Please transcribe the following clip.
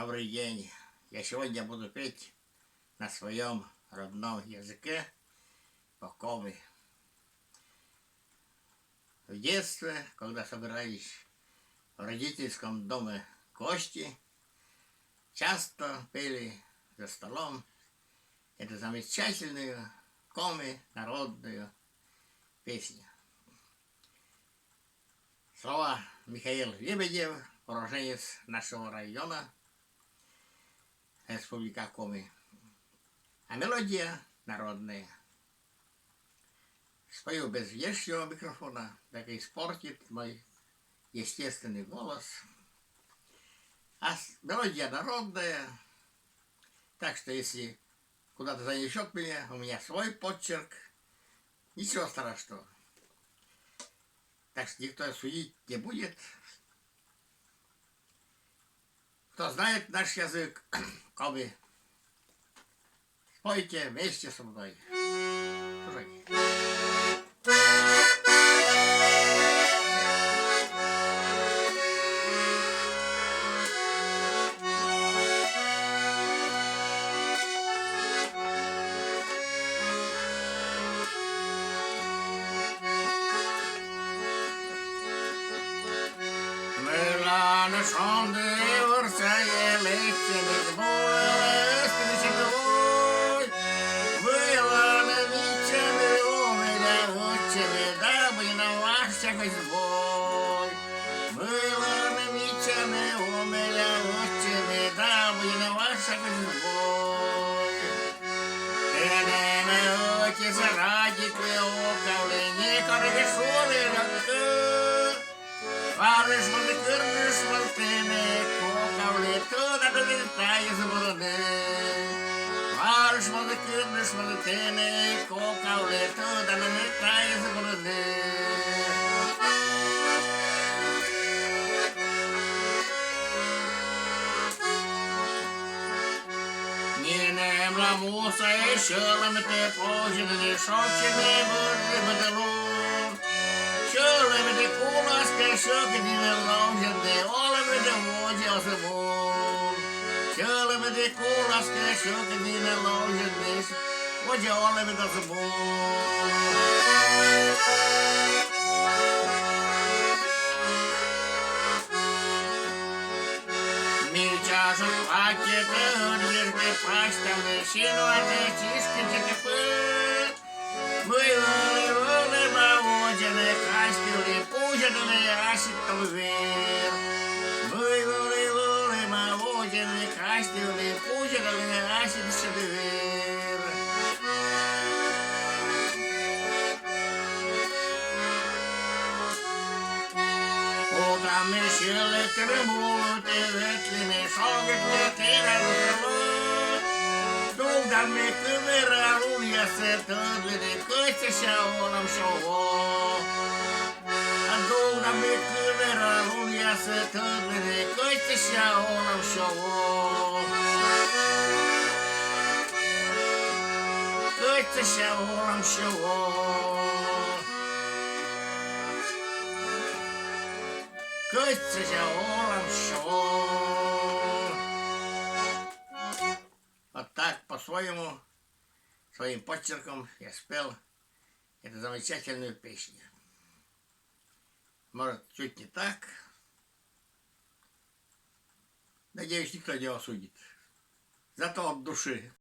Добрый день. Я сегодня буду петь на своем родном языке по-коми. В детстве, когда собирались в родительском доме гости, часто пели за столом эту замечательную коми народную песню. Слова Михаил Лебедев, уроженец нашего района, Республика Коми. А мелодия народная. Спою без внешнего микрофона, так и испортит мой естественный голос. А мелодия народная, так что если куда-то занесет меня, у меня свой почерк, ничего страшного. Так что никто судить не будет. Кто знает наш язык, коми, спойте вместе со мной. Слушайте. Från det årsäger leken ett bås till Chicago. Выланы вичами, умыля учами, дабы на ваших избой. Выланы вичами, умыля учами, дабы на ваших избой. Тенеме очи заради квеокавли, не корвешули лакы. Вариш воды кырныш валтыны, кокавли туда долетай из бороды. Вариш воды кырныш валтыны, кокавли туда долетай из бороды. Нинем ламуса и шелами ты позже, шокчины буры бадалун. Шелами ты куласка, шокчины ложаты, олами ты водя собор. Шелами ты куласка, шокчины ложаты, водя олами ты собор. Чашут пакеты, дверки пастами, шинуаты, тишки, тикипы. Вылы, маводины, кастили, пужины, аситовый вер. Вылы, маводины, кастили, пужины, аситовый вер. Мишелы, требуты, ветлины, шогетли, тиралу. Долгами кывералу, я сетыдли, кыстися олам шоу. Долгами кывералу, я сетыдли, кыстися олам шоу. Кыстися олам шоу. Кыстися олам шоу. Вот так по-своему, своим почерком я спел эту замечательную песню. Может, чуть не так. Надеюсь, никто не осудит. Зато от души.